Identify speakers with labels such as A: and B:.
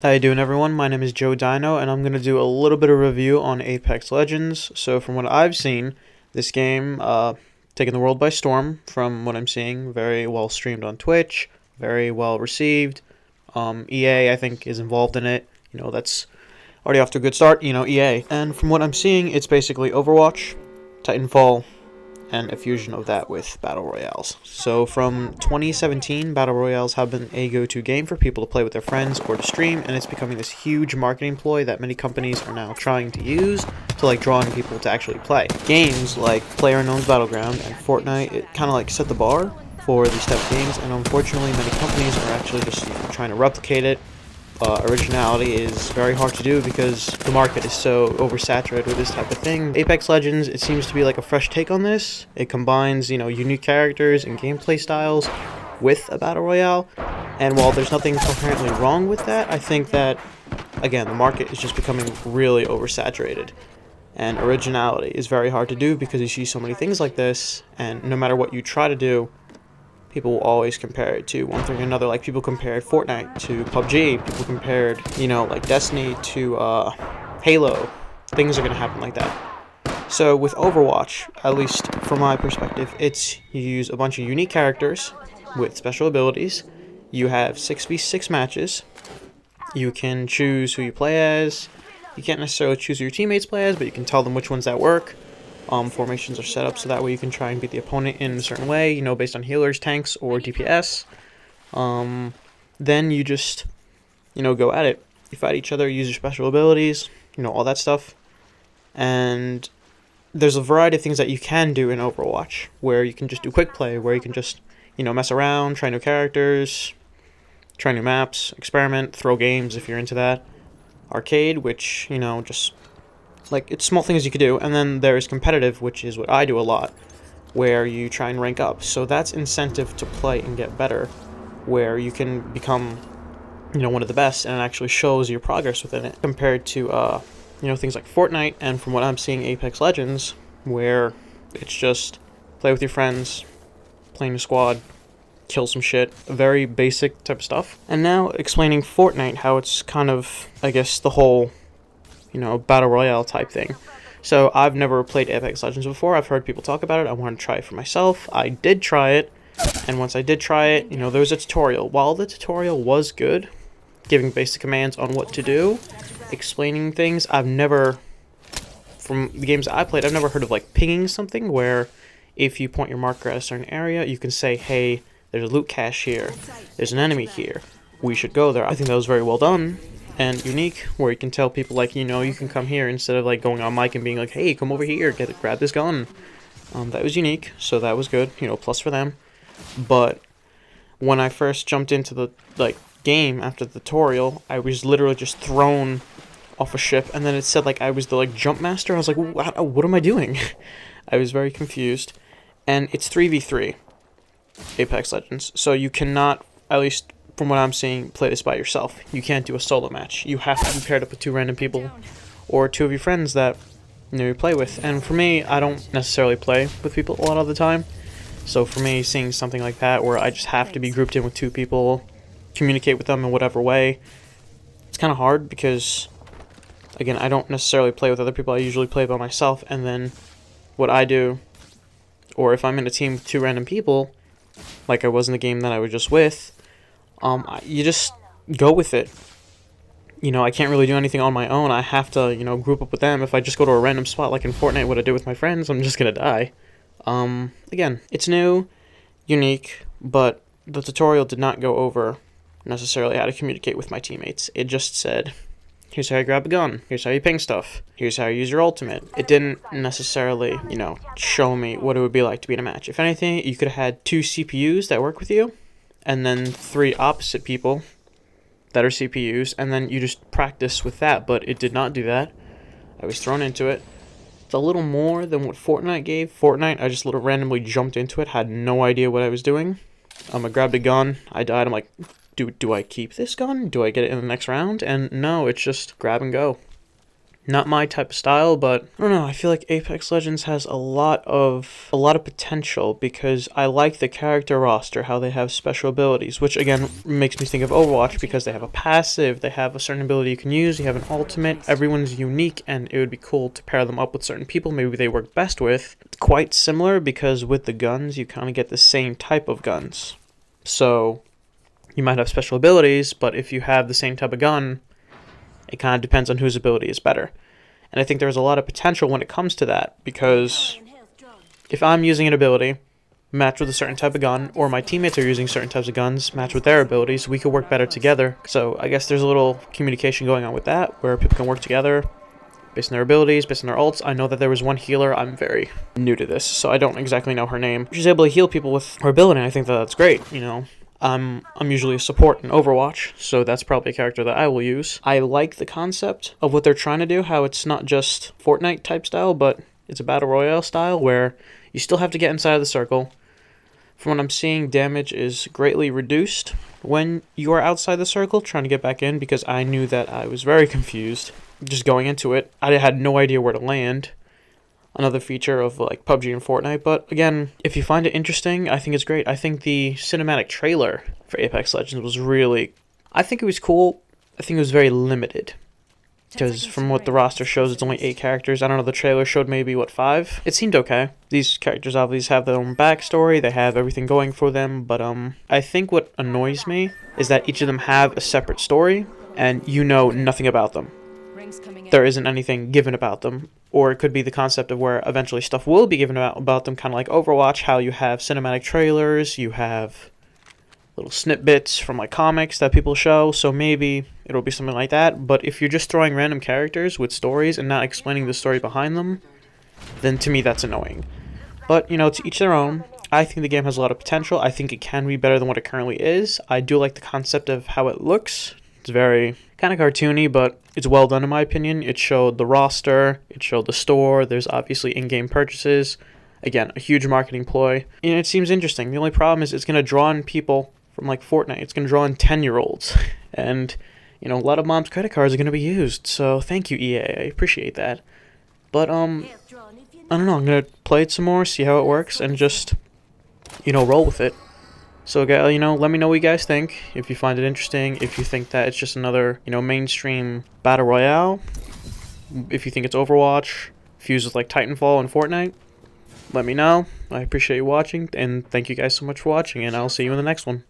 A: How you doing, everyone? My name is Joe Dino, and I'm going to do a little bit of review on Apex Legends. So from what I've seen, this game taking the world by storm from what I'm seeing. Very well streamed on Twitch, very well received. EA, I think, is involved in it. That's already off to a good start, EA. And from what I'm seeing, it's basically Overwatch, Titanfall, and a fusion of that with Battle Royales. So from 2017, Battle Royales have been a go-to game for people to play with their friends or to stream, and it's becoming this huge marketing ploy that many companies are now trying to use to draw in people to actually play. Games like PlayerUnknown's Battleground and Fortnite, it kind of set the bar for these type of games, and unfortunately many companies are actually just trying to replicate it. Originality is very hard to do because the market is so oversaturated with this type of thing. Apex Legends, it seems to be a fresh take on this. It combines, unique characters and gameplay styles with a battle royale. And while there's nothing coherently wrong with that, I think that, again, the market is just becoming really oversaturated. And originality is very hard to do because you see so many things like this, and no matter what you try to do, people will always compare it to one thing or another. Like, people compared Fortnite to PUBG. People compared, Destiny to Halo. Things are going to happen like that. So with Overwatch, at least from my perspective, it's you use a bunch of unique characters with special abilities. You have 6v6 matches. You can choose who you play as. You can't necessarily choose who your teammates play as, but you can tell them which ones that work. Formations are set up so that way you can try and beat the opponent in a certain way, based on healers, tanks, or DPS. Then you just, go at it. You fight each other, use your special abilities, all that stuff. And there's a variety of things that you can do in Overwatch, where you can just do quick play, where you can just, mess around, try new characters, try new maps, experiment, throw games if you're into that. Arcade, which, just it's small things you could do. And then there's competitive, which is what I do a lot, where you try and rank up. So that's incentive to play and get better, where you can become, one of the best, and it actually shows your progress within it, compared to, things like Fortnite, and from what I'm seeing, Apex Legends, where it's just play with your friends, playing a squad, kill some shit, very basic type of stuff. And now explaining Fortnite, how it's kind of, I guess, the whole battle royale type thing. So I've never played Apex Legends before. I've heard people talk about it. I wanted to try it for myself. I did try it, and once I did try it, there was a tutorial. While the tutorial was good, giving basic commands on what to do, explaining things, I've never, from the games I've played, I've never heard of pinging something, where if you point your marker at a certain area, you can say, hey, there's a loot cache here, there's an enemy here, we should go there. I think that was very well done and unique, where you can tell people you can come here instead of going on mic and being like, hey, come over here, grab this gun. That was unique, so that was good, plus for them. But when I first jumped into the game after the tutorial, I was literally just thrown off a ship, and then it said I was the jump master. I was like, what am I doing? I was very confused. And it's 3v3 Apex Legends, so you cannot, at least from what I'm seeing, play this by yourself. You can't do a solo match. You have to be paired up with two random people, or two of your friends that you play with. And for me, I don't necessarily play with people a lot of the time. So for me, seeing something like that, where I just have to be grouped in with two people, communicate with them in whatever way, it's kind of hard because, again, I don't necessarily play with other people. I usually play by myself, and then what I do, or if I'm in a team with two random people, like I was in the game that I was just with, you just go with it. I can't really do anything on my own. I have to, group up with them. If I just go to a random spot, like in Fortnite, what I do with my friends, I'm just gonna die. Again, it's new, unique, but the tutorial did not go over necessarily how to communicate with my teammates. It just said, here's how you grab a gun, here's how you ping stuff, here's how you use your ultimate. It didn't necessarily, show me what it would be like to be in a match. If anything, you could have had two CPUs that work with you, and then three opposite people that are CPUs, and then you just practice with that, but it did not do that. I was thrown into it. It's a little more than what Fortnite gave. Fortnite, I just randomly jumped into it, had no idea what I was doing. I grabbed a gun, I died, I'm like, do I keep this gun? Do I get it in the next round? And no, it's just grab and go. Not my type of style, but I don't know, I feel like Apex Legends has a lot of potential because I like the character roster, how they have special abilities, which again makes me think of Overwatch because they have a passive, they have a certain ability you can use, you have an ultimate, everyone's unique, and it would be cool to pair them up with certain people maybe they work best with. It's quite similar because with the guns, you kind of get the same type of guns. So you might have special abilities, but if you have the same type of gun, it kind of depends on whose ability is better. And I think there's a lot of potential when it comes to that, because if I'm using an ability, match with a certain type of gun, or my teammates are using certain types of guns, match with their abilities, we could work better together. So I guess there's a little communication going on with that, where people can work together based on their abilities, based on their ults. I know that there was one healer, I'm very new to this, so I don't exactly know her name. She's able to heal people with her ability, and I think that that's great, you know. I'm usually a support in Overwatch, so that's probably a character that I will use. I like the concept of what they're trying to do, how it's not just Fortnite type style, but it's a Battle Royale style where you still have to get inside of the circle. From what I'm seeing, damage is greatly reduced when you are outside the circle, trying to get back in, because I knew that I was very confused just going into it. I had no idea where to land. Another feature of like PUBG and Fortnite, but again, if you find it interesting, I think it's great. I think the cinematic trailer for Apex Legends was really, I think it was cool. I think it was very limited, because from what the roster shows, it's only 8 characters. I don't know, the trailer showed maybe, 5? It seemed okay. These characters obviously have their own backstory, they have everything going for them, but I think what annoys me is that each of them have a separate story, and you know nothing about them. There isn't anything given about them. Or it could be the concept of where eventually stuff will be given about them, kind of like Overwatch, how you have cinematic trailers, you have little snippets from like comics that people show, so maybe it'll be something like that. But if you're just throwing random characters with stories and not explaining the story behind them, then to me that's annoying. But, you know, to each their own. I think the game has a lot of potential. I think it can be better than what it currently is. I do like the concept of how it looks. It's very kind of cartoony, but it's well done in my opinion. It showed the roster, it showed the store, there's obviously in-game purchases. Again, a huge marketing ploy. And it seems interesting. The only problem is it's going to draw in people from like Fortnite. It's going to draw in 10-year-olds. And, you know, a lot of mom's credit cards are going to be used. So thank you, EA. I appreciate that. But, I don't know. I'm going to play it some more, see how it works, and just, you know, roll with it. So, you know, let me know what you guys think, if you find it interesting, if you think that it's just another, you know, mainstream Battle Royale, if you think it's Overwatch, fused with, like, Titanfall and Fortnite, let me know. I appreciate you watching, and thank you guys so much for watching, and I'll see you in the next one.